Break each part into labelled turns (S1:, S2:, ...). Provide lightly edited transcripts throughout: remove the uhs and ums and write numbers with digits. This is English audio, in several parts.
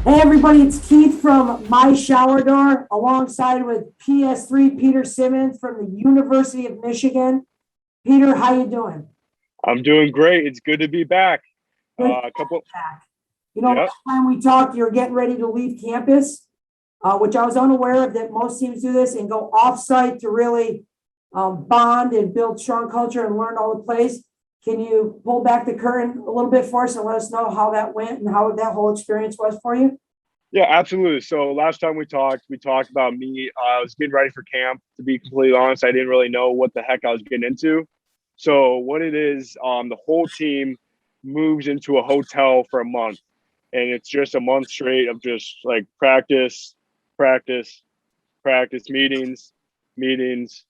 S1: Hey everybody, it's Keith from My Shower Door, alongside with PS3 Peter Simmons from the University of Michigan. Peter, how you doing?
S2: I'm doing great. It's good to be back.
S1: Good
S2: A couple,
S1: back.
S2: yeah,
S1: Last time we talked, you were getting ready to leave campus, which I was unaware of that most teams do this and go off-site to really bond and build strong culture and learn all the plays. Can you pull back the curtain a little bit for us and let us know how that went and how that whole experience was for you?
S2: yeah, absolutely. So last time we talked about me. I was getting ready for camp. To be completely honest, I didn't really know what the heck I was getting into. So what it is, the whole team moves into a hotel for a month, and it's just a month straight of just like practice, practice, practice, meetings, meetings,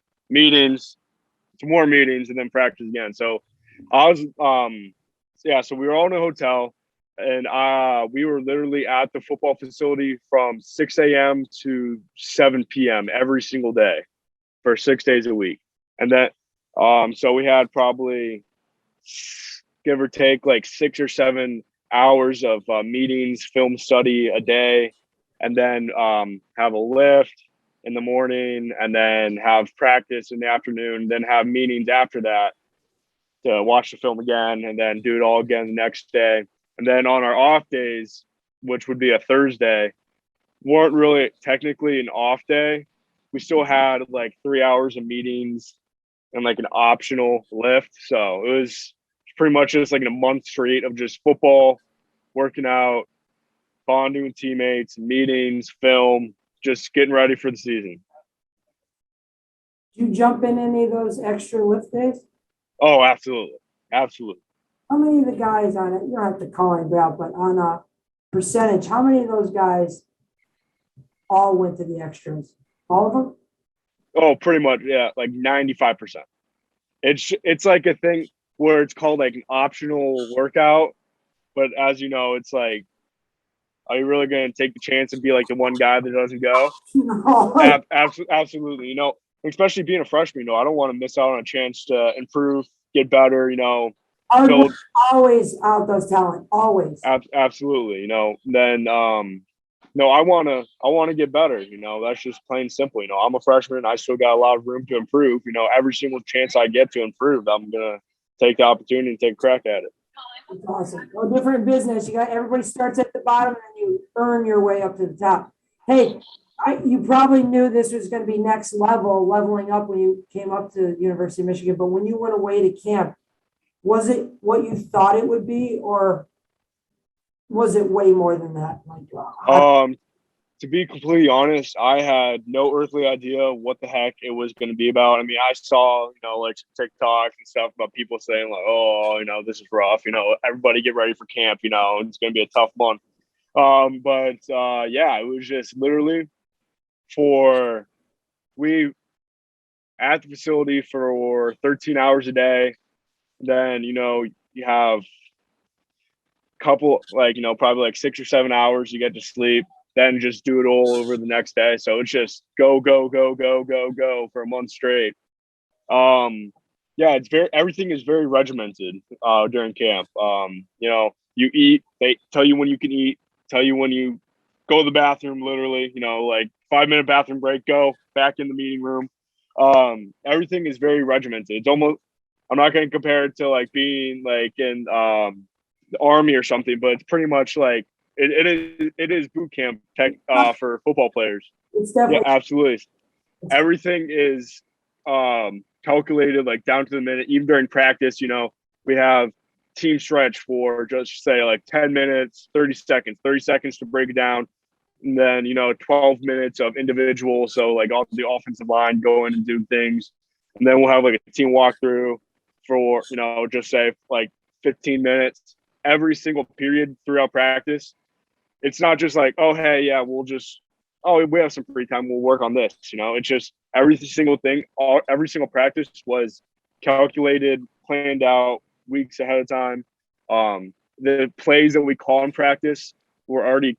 S2: some more meetings, and then practice again. So I was yeah, so we were all in a hotel, and we were literally at the football facility from 6 a.m. to 7 p.m. every single day for 6 days a week. And then so we had probably, give or take, like 6 or 7 hours of meetings, film study a day, and then have a lift in the morning, and then have practice in the afternoon, then have meetings after that to watch the film again, and then do it all again the next day. And then on our off days, which would be a Thursday, weren't really technically an off day. We still had like 3 hours of meetings and like an optional lift. So it was pretty much just like a month straight of just football, working out, bonding with teammates, meetings, film, just getting ready for the season.
S1: Did you jump in any of those extra lift days?
S2: Oh, absolutely. Absolutely.
S1: How many of the guys on it, you don't have to call anybody out, but on a percentage, how many of those guys all went to the extras? All of them?
S2: Oh, pretty much. Yeah. Like 95%. It's like a thing where it's called like an optional workout. But as you know, it's like, are you really going to take the chance and be like the one guy that doesn't go?
S1: No.
S2: Absolutely. Especially being a freshman, I don't want to miss out on a chance to improve, get better,
S1: Hard work
S2: build.
S1: always outdoes talent, always.
S2: Absolutely. Then, no, I want to get better. That's just plain simple. I'm a freshman. I still got a lot of room to improve. Every single chance I get to improve, I'm going to take the opportunity and take a crack at it.
S1: It's awesome. No different business. Everybody starts at the bottom and you earn your way up to the top. Hey, you probably knew this was going to be next level, leveling up when you came up to University of Michigan. But when you went away to camp, was it what you thought it would be, or was it way more than that?
S2: To be completely honest, I had no earthly idea what the heck it was going to be about. I mean, I saw, like some TikToks and stuff about people saying like, oh, this is rough. Everybody get ready for camp. It's going to be a tough month. Yeah, it was just literally for we at the facility for 13 hours a day. Then, you have a couple, like, probably like 6 or 7 hours you get to sleep, then just do it all over the next day. So it's just go, go, go, go, go, go for a month straight. Yeah, everything is very regimented during camp. You eat, they tell you when you can eat, tell you when you go to the bathroom, literally, like 5-minute bathroom break, go back in the meeting room. Everything is very regimented. It's almost, I'm not going to compare it to like being like in the army or something, but it's pretty much like it is boot camp tech for football players.
S1: It's definitely.
S2: Yeah, absolutely. Everything is calculated like down to the minute. Even during practice, we have team stretch for just say like 10 minutes, 30 seconds to break it down. And then, 12 minutes of individual. So like all the offensive line go in and do things. And then we'll have like a team walkthrough for, just say like 15 minutes every single period throughout practice. It's not just like, oh, hey, yeah, we have some free time. We'll work on this. It's just every single thing, every single practice was calculated, planned out weeks ahead of time. The plays that we call in practice were already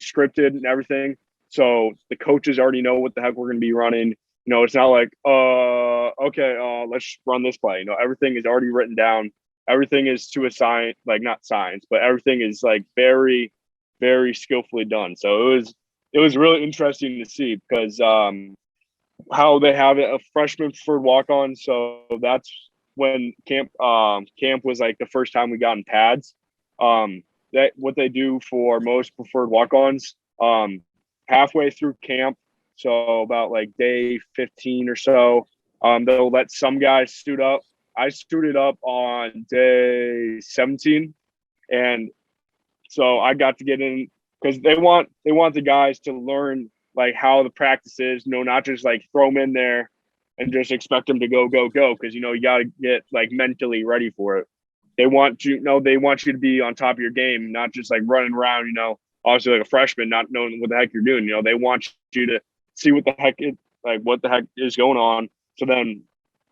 S2: scripted and everything. So the coaches already know what the heck we're going to be running. It's not like, okay, let's run this play. Everything is already written down. Everything is to a science, like not science, but everything is like very, very skillfully done. So it was really interesting to see because how they have it, a freshman preferred walk on. So that's when camp was like the first time we got in pads. That what they do for most preferred walk ons. Halfway through camp, so about like day 15 or so, they'll let some guys suit up. I suited up on day 17, and so I got to get in because they want the guys to learn like how the practice is, not just like throw them in there and just expect them to go because you got to get like mentally ready for it. They want you to be on top of your game, not just like running around, obviously like a freshman, not knowing what the heck you're doing. They want you to see what the heck is going on. So then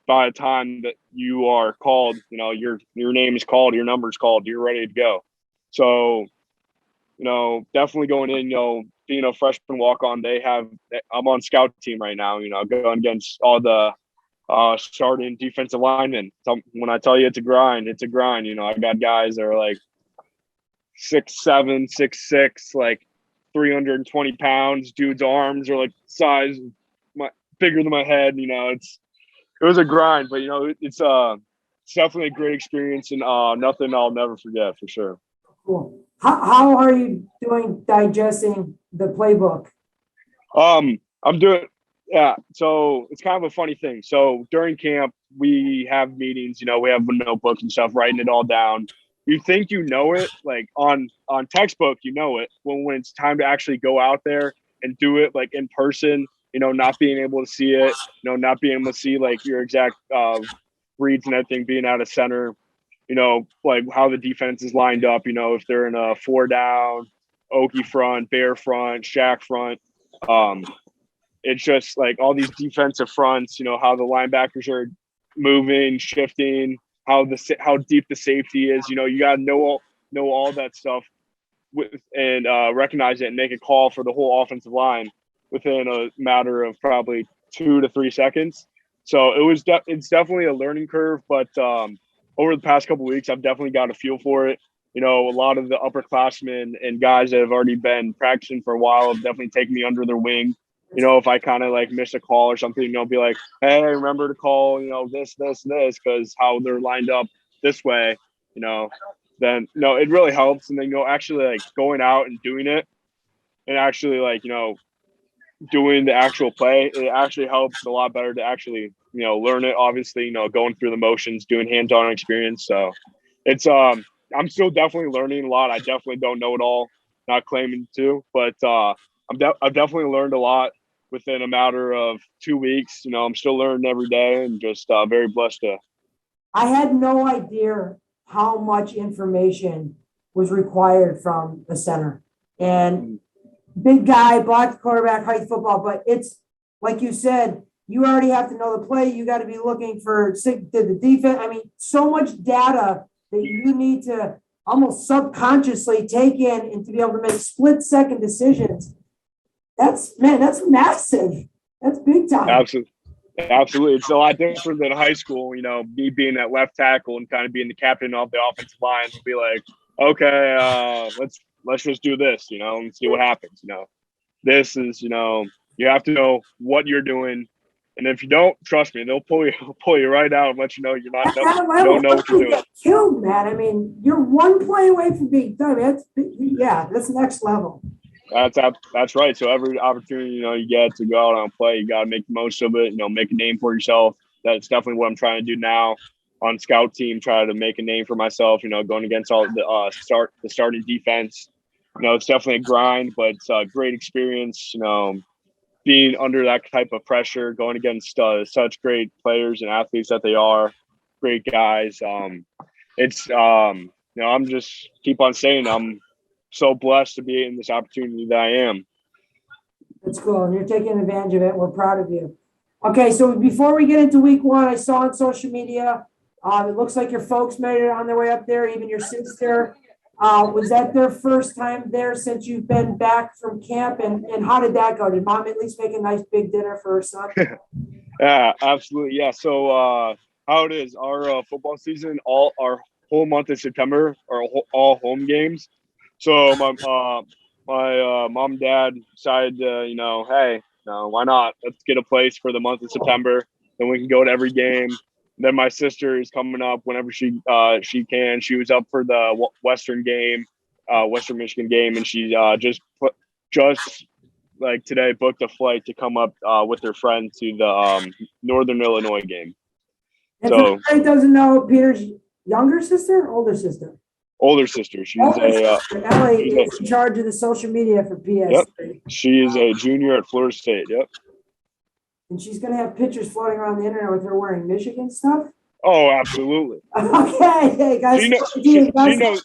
S2: by the time that you are called, your name is called, your number is called, you're ready to go. So, definitely going in, being a freshman walk-on, I'm on scout team right now, going against all the starting defensive linemen. When I tell you it's a grind, it's a grind. I got guys that are like 6'7", 6'6", like 320 pounds. Dude's arms are like size bigger than my head. It was a grind, but it's definitely a great experience and nothing I'll never forget for sure.
S1: Cool. How are you doing digesting the playbook?
S2: I'm doing. Yeah, so it's kind of a funny thing. So during camp, we have meetings, we have notebooks and stuff, writing it all down. You think you know it, like on textbook, you know it. When it's time to actually go out there and do it, like in person, not being able to see it, not being able to see like your exact reads and everything, being out of center, like how the defense is lined up, if they're in a 4-down, Okie front, bear front, shack front. It's just like all these defensive fronts, how the linebackers are moving, shifting, how deep the safety is. You got to know all that stuff and recognize it and make a call for the whole offensive line within a matter of probably 2 to 3 seconds. So it's definitely a learning curve, but over the past couple of weeks, I've definitely got a feel for it. A lot of the upperclassmen and guys that have already been practicing for a while have definitely taken me under their wing. If I kind of like miss a call or something, be like, hey, remember to call, this, because how they're lined up this way, then, it really helps. And then, actually like going out and doing it and actually like, doing the actual play, it actually helps a lot better to actually, learn it, obviously, going through the motions, doing hands-on experience. So it's, I'm still definitely learning a lot. I definitely don't know it all, not claiming to, but I've definitely learned a lot within a matter of 2 weeks. I'm still learning every day and just very blessed to.
S1: I had no idea how much information was required from the center. And big guy, blocked quarterback, height football, but it's like you said, you already have to know the play. You got to be looking for the defense. I mean, so much data that you need to almost subconsciously take in and to be able to make split-second decisions. That's massive. That's big time.
S2: Absolutely. It's a lot different than high school, me being at left tackle and kind of being the captain of the offensive line and be like, okay, let's just do this, and see what happens. This is, you have to know what you're doing. And if you don't, trust me, they'll pull you right out and let you know you're not don't know what you're doing.
S1: Get killed, man. I mean, you're one play away from being done. That's next level.
S2: That's right. So every opportunity, you get to go out on play, you got to make the most of it, make a name for yourself. That's definitely what I'm trying to do now on scout team, try to make a name for myself, going against all the starting defense. It's definitely a grind, but it's a great experience, being under that type of pressure, going against such great players and athletes that they are, great guys. It's, I'm just keep on saying I'm so blessed to be in this opportunity that I am.
S1: That's cool. And you're taking advantage of it. We're proud of you. Okay. So before we get into week one, I saw on social media, it looks like your folks made it on their way up there, even your sister. Was that their first time there since you've been back from camp? And how did that go? Did mom at least make a nice big dinner for her son?
S2: Yeah, absolutely. Yeah. So how it is, our football season, all our whole month of September are all home games. So my mom and dad decided to, hey, why not? Let's get a place for the month of September. Then we can go to every game. Then my sister is coming up whenever she can. She was up for the Western game, Western Michigan game, and she just like today booked a flight to come up with her friend to the Northern Illinois game.
S1: And so everybody doesn't know Peter's younger sister, or older sister.
S2: Older sister. She's
S1: Ellie is in charge of the social media for PS3.
S2: Yep. She is a junior at Florida State. Yep.
S1: And she's going to have pictures floating around the internet with her wearing Michigan stuff.
S2: Oh, absolutely.
S1: Okay, hey guys.
S2: She knows.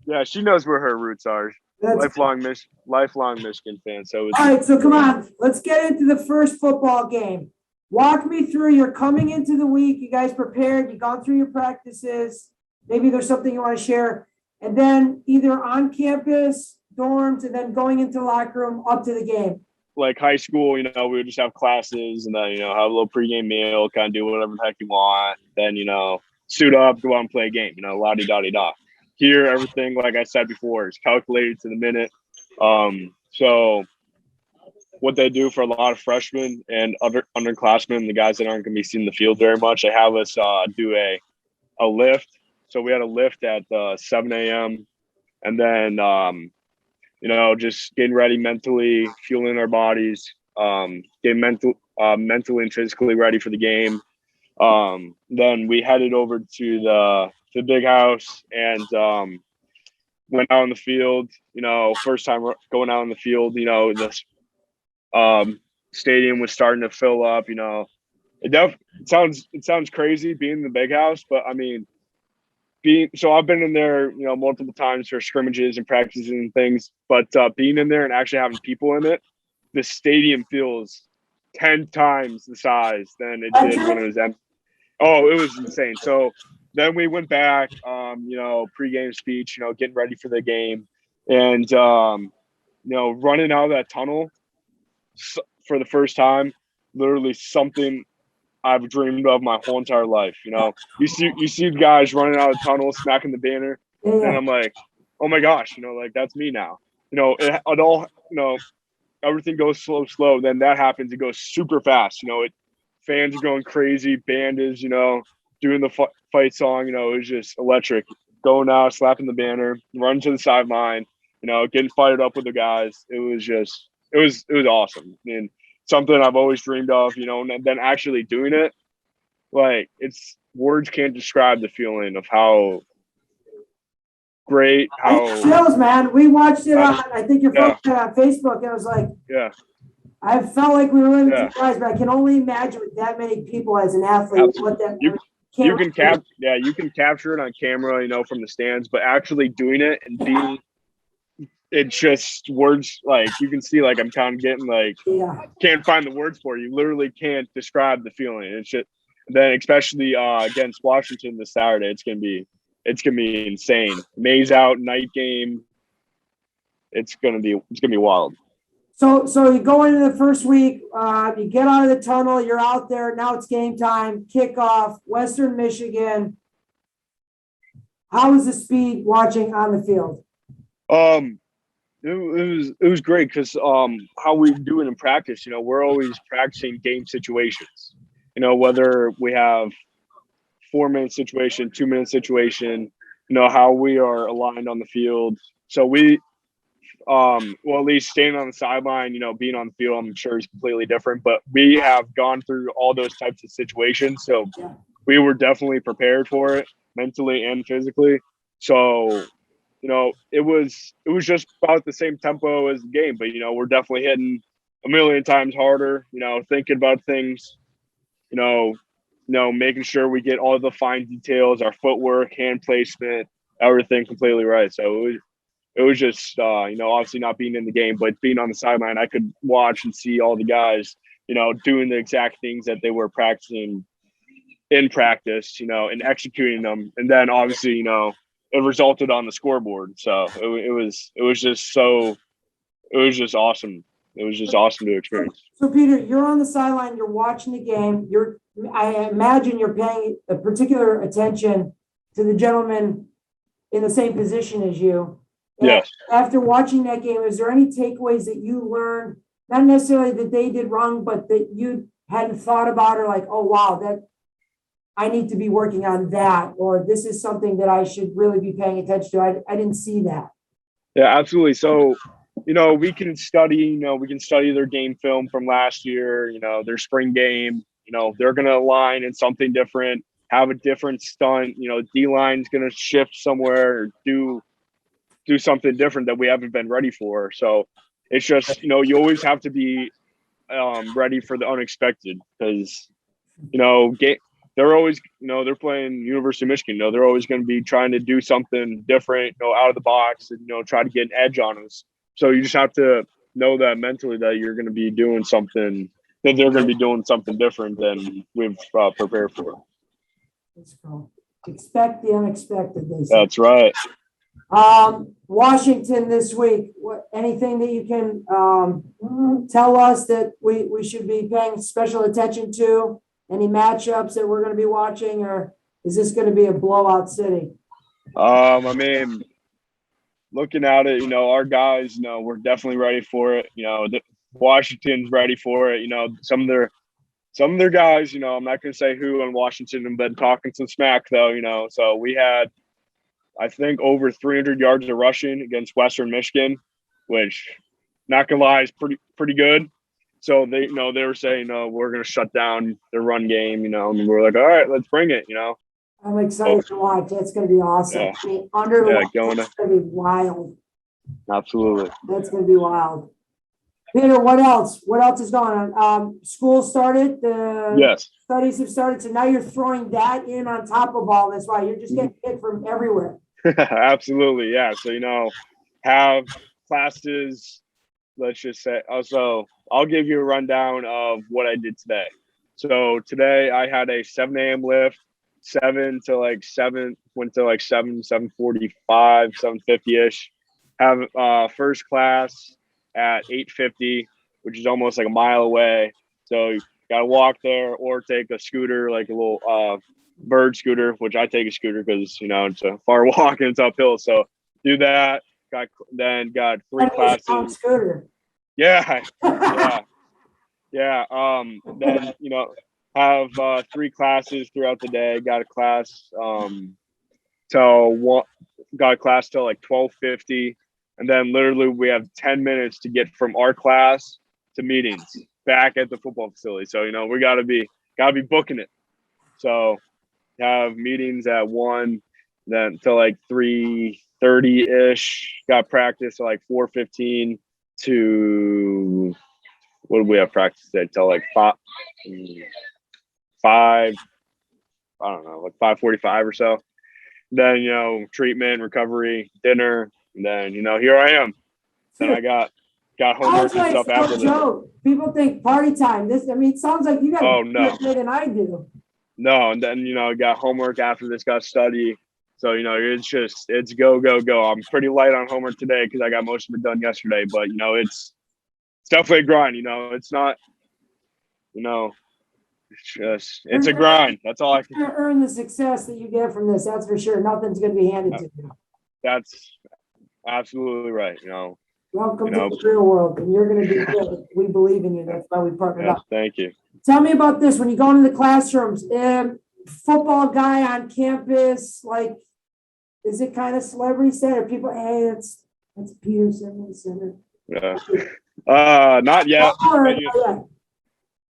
S2: Yeah, she knows where her roots are. Lifelong Michigan fan. So
S1: all right, so come on, let's get into the first football game. Walk me through. You're coming into the week. You guys prepared. You gone through your practices. Maybe there's something you want to share. And then either on campus, dorms, and then going into the locker room up to the game.
S2: Like high school, we would just have classes and then, have a little pregame meal, kind of do whatever the heck you want. Then, suit up, go out and play a game, la-di-da-di-da. Here, everything, like I said before, is calculated to the minute. So what they do for a lot of freshmen and other underclassmen, the guys that aren't going to be seeing the field very much, they have us do a lift. So we had a lift at 7 a.m. and then, just getting ready mentally, fueling our bodies, getting mentally and physically ready for the game. Then we headed over to the big house and went out on the field. First time going out on the field, the stadium was starting to fill up. It sounds crazy being in the big house, but I mean, so I've been in there, multiple times for scrimmages and practices and things, but being in there and actually having people in it, the stadium feels 10 times the size than it did when it was empty. Oh, it was insane. So then we went back, pregame speech, getting ready for the game and, running out of that tunnel for the first time, literally something I've dreamed of my whole entire life. You see guys running out of tunnels, smacking the banner, and I'm like, oh my gosh, that's me now. It all, everything goes slow. Then that happens, it goes super fast. Fans are going crazy. Band is, doing the fight song. It was just electric. Going out, slapping the banner, running to the sideline. Getting fired up with the guys. It was awesome. And something I've always dreamed of, and then actually doing it, like words can't describe the feeling of how great,
S1: chills, man. We watched it on, I think you're posting it on Facebook, and I was like, I felt like we were living through guys, but I can only imagine with that many people as an athlete what that
S2: you can capture it on camera, from the stands, but actually doing it and being it's just words, like you can see, like I'm kind of getting can't find the words for it. You literally can't describe the feeling. It's just then, especially against Washington this Saturday, it's gonna be insane. Maze out, night game. It's gonna be wild.
S1: So you go into the first week, you get out of the tunnel, you're out there. Now it's game time. Kickoff, Western Michigan. How was the speed watching on the field?
S2: It was great because how we do it in practice, we're always practicing game situations. Whether we have 4-minute situation, 2-minute situation, how we are aligned on the field. So we, at least staying on the sideline, being on the field, I'm sure is completely different. But we have gone through all those types of situations, so we were definitely prepared for it mentally and physically. So. It was just about the same tempo as the game, but we're definitely hitting a million times harder. Thinking about things. Making sure we get all the fine details, our footwork, hand placement, everything completely right. So it was just obviously not being in the game, but being on the sideline, I could watch and see all the guys, doing the exact things that they were practicing in practice, and executing them, and then obviously it resulted on the scoreboard. So it was just awesome. It was just awesome to experience.
S1: So Peter, you're on the sideline, you're watching the game. I imagine you're paying a particular attention to the gentleman in the same position as you.
S2: Yes.
S1: After watching that game, is there any takeaways that you learned, not necessarily that they did wrong, but that you hadn't thought about, or like, oh, wow, that I need to be working on that, or this is something that I should really be paying attention to. I didn't see that.
S2: Yeah, absolutely. So, we can study their game film from last year, their spring game, they're going to align in something different, have a different stunt, D-line's going to shift somewhere, or do something different that we haven't been ready for. So it's just, you always have to be ready for the unexpected, because, they're always, they're playing University of Michigan. They're always going to be trying to do something different, out of the box, and, try to get an edge on us. So you just have to know that mentally, that you're going to be doing something, that they're going to be doing something different than we've prepared for.
S1: Let's go. Expect the unexpected, they say.
S2: That's right.
S1: Washington this week. Anything that you can tell us that we should be paying special attention to? Any matchups that we're going to be watching, or is this going to be a blowout city?
S2: I mean, looking at it, our guys, we're definitely ready for it. Washington's ready for it. Some of their guys, I'm not going to say who on Washington, have been talking some smack though. So we had, I think, over 300 yards of rushing against Western Michigan, which, not gonna lie, is pretty good. So they were saying, we're going to shut down the run game, and we're like, all right, let's bring it,
S1: I'm excited to watch. That's going to be awesome.
S2: Yeah.
S1: I mean, it's going to be wild.
S2: Absolutely.
S1: That's going to be wild. Peter, what else? What else is going on? School started.
S2: Yes.
S1: Studies have started. So now you're throwing that in on top of all this. Right? You're just getting hit from everywhere.
S2: Absolutely. Yeah. So, have classes, let's just say, also, I'll give you a rundown of what I did today. So today I had a 7 a.m. lift, 7 to like 7, went to like 7:45, 7:50-ish. Have first class at 8:50, which is almost like a mile away. So you got to walk there or take a scooter, like a little bird scooter, which I take a scooter because, it's a far walk and it's uphill. So do that. Got 3 classes.
S1: Scooter.
S2: Yeah. Then, have 3 classes throughout the day. Got a class till like 12:50. And then literally we have 10 minutes to get from our class to meetings back at the football facility. So, we gotta be booking it. So have meetings at 1, then till like 3:30-ish. Got practice at like 4:15 to, what did we have practice today? Till like 5, I don't know, like 5:45 or so. Then, treatment, recovery, dinner, and then, here I am. Then I got homework and stuff after
S1: that. People think party time. It sounds like you got more than I do.
S2: No, and then, I got homework after this, got study. So, it's go, go, go. I'm pretty light on homework today because I got most of it done yesterday. But, it's definitely a grind. It's not, it's a grind. That's all I can.
S1: You're going to earn the success that you get from this. That's for sure. Nothing's going to be handed to you.
S2: That's absolutely right.
S1: Welcome to the real world, and you're going to do good. We believe in you. That's why we partnered up.
S2: Thank you.
S1: Tell me about this. When you go into the classrooms, football guy on campus, like, is it kind of celebrity set? Or people, hey, that's Peter Simmons.
S2: Yeah. Not yet.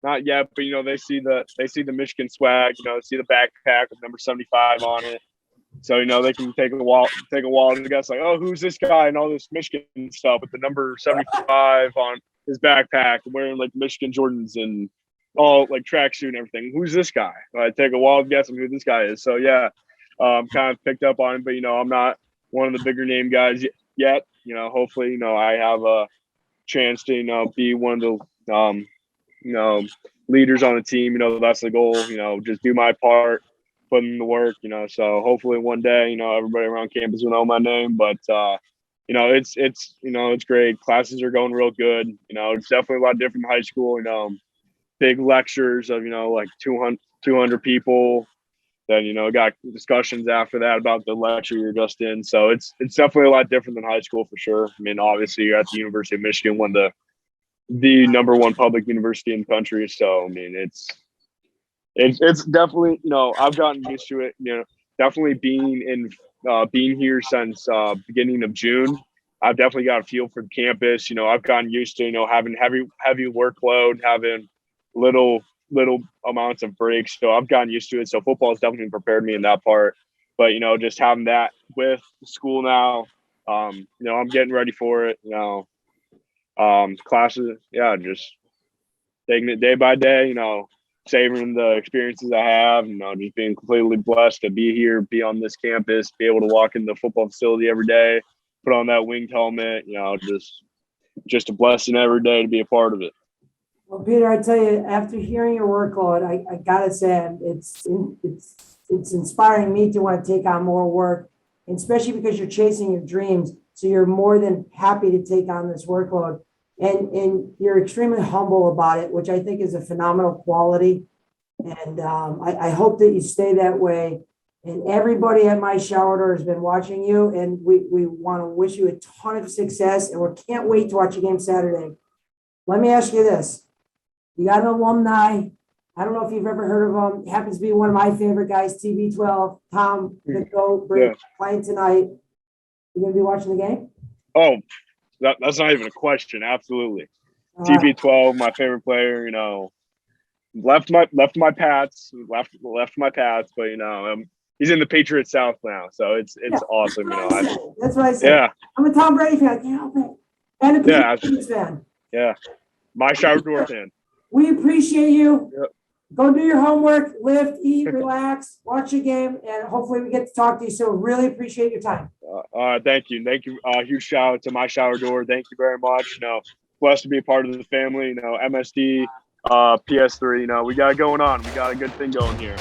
S2: Not yet, but they see the Michigan swag. See the backpack with number 75 on it. So they can take a while to guess, like, oh, who's this guy and all this Michigan stuff with the number 75 on his backpack and wearing like Michigan Jordans and all like tracksuit and everything. Who's this guy? I take a wild guess on who this guy is. So yeah, kind of picked up on it, but I'm not one of the bigger name guys yet. Hopefully, I have a chance to be one of the leaders on the team. That's the goal. Just do my part, put in the work. So hopefully one day, everybody around campus will know my name. But it's great. Classes are going real good. It's definitely a lot different than high school. Big lectures of like 200 people. then, got discussions after that about the lecture you're just in. So it's definitely a lot different than high school for sure. I mean, obviously you're at the University of Michigan, one of the number one public university in the country. So, I mean, it's definitely, I've gotten used to it, definitely being here since beginning of June. I've definitely got a feel for the campus. I've gotten used to, having heavy workload, having little amounts of breaks. So I've gotten used to it. So football has definitely prepared me in that part. But, just having that with school now, I'm getting ready for it. Classes, yeah, just taking it day by day, savoring the experiences I have, just being completely blessed to be here, be on this campus, be able to walk in the football facility every day, put on that winged helmet, just a blessing every day to be a part of it.
S1: Well, Peter, I tell you, after hearing your workload, I gotta say it's inspiring me to want to take on more work, and especially because you're chasing your dreams. So you're more than happy to take on this workload, and you're extremely humble about it, which I think is a phenomenal quality. And I hope that you stay that way. And everybody at my shower door has been watching you, and we want to wish you a ton of success, and we can't wait to watch your game Saturday. Let me ask you this. You got an alumni. I don't know if you've ever heard of him. He happens to be one of my favorite guys, TB12, Tom, the GOAT, playing tonight. You going to be watching the game?
S2: Oh, that's not even a question. Absolutely. TB12, my favorite player, left my Pats, left my Pats, but, he's in the Patriots South now. So it's awesome.
S1: That's what I said.
S2: Yeah.
S1: I'm a Tom Brady fan. I can't help it. And a Patriots fan.
S2: Yeah. My shower door fan.
S1: We appreciate you.
S2: Yep.
S1: Go do your homework, lift, eat, relax, watch the game, and hopefully we get to talk to you. So really appreciate your time.
S2: Thank you. Huge shout out to my shower door. Thank you very much. Blessed to be a part of the family. MSD, PS3. We got it going on. We got a good thing going here.